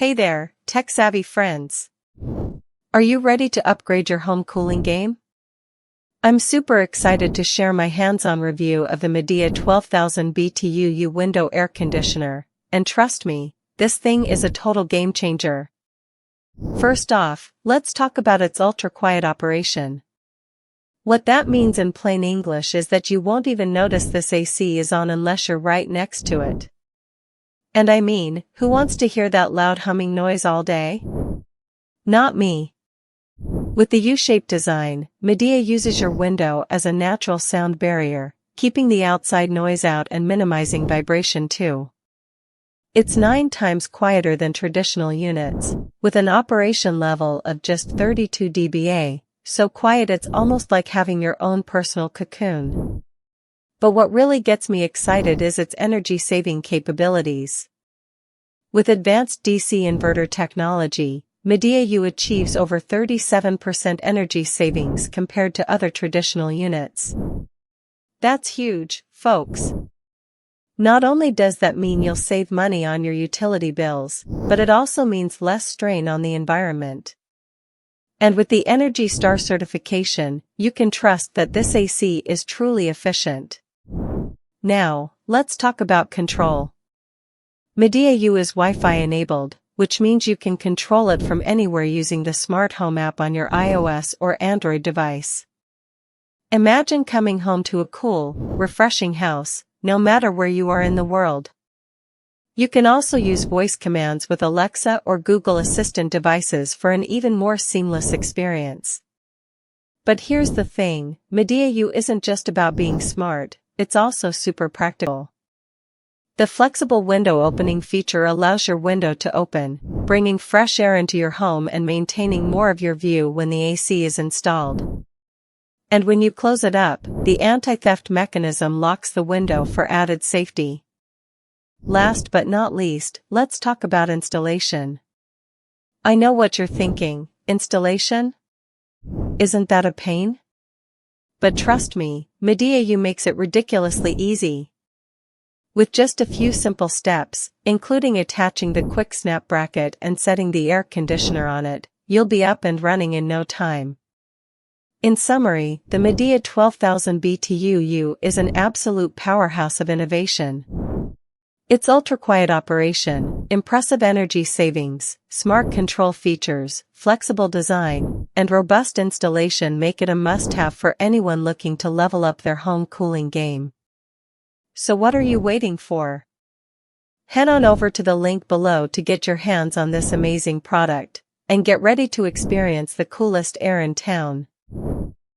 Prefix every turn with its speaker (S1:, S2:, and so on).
S1: Hey there, tech-savvy friends. Are you ready to upgrade your home cooling game? I'm super excited to share my hands-on review of the Midea 12,000 BTU window air conditioner, and trust me, this thing is a total game changer. First off, let's talk about its ultra-quiet operation. What that means in plain English is that you won't even notice this AC is on unless you're right next to it. And I mean, who wants to hear that loud humming noise all day? Not me. With the U-shaped design, Midea uses your window as a natural sound barrier, keeping the outside noise out and minimizing vibration too. It's 9 times quieter than traditional units, with an operation level of just 32 dBA, so quiet it's almost like having your own personal cocoon. But what really gets me excited is its energy-saving capabilities. With advanced DC inverter technology, Midea U achieves over 37% energy savings compared to other traditional units. That's huge, folks. Not only does that mean you'll save money on your utility bills, but it also means less strain on the environment. And with the Energy Star certification, you can trust that this AC is truly efficient. Now, let's talk about control. Midea U is Wi-Fi enabled, which means you can control it from anywhere using the Smart Home app on your iOS or Android device. Imagine coming home to a cool, refreshing house, no matter where you are in the world. You can also use voice commands with Alexa or Google Assistant devices for an even more seamless experience. But here's the thing, Midea U isn't just about being smart, it's also super practical. The flexible window opening feature allows your window to open, bringing fresh air into your home and maintaining more of your view when the AC is installed. And when you close it up, the anti-theft mechanism locks the window for added safety. Last but not least, let's talk about installation. I know what you're thinking, installation? Isn't that a pain? But trust me, Midea U makes it ridiculously easy. With just a few simple steps, including attaching the quick snap bracket and setting the air conditioner on it, you'll be up and running in no time. In summary, the Midea 12,000 BTU is an absolute powerhouse of innovation. Its ultra-quiet operation, impressive energy savings, smart control features, flexible design, and robust installation make it a must-have for anyone looking to level up their home cooling game. So what are you waiting for? Head on over to the link below to get your hands on this amazing product, and get ready to experience the coolest air in town.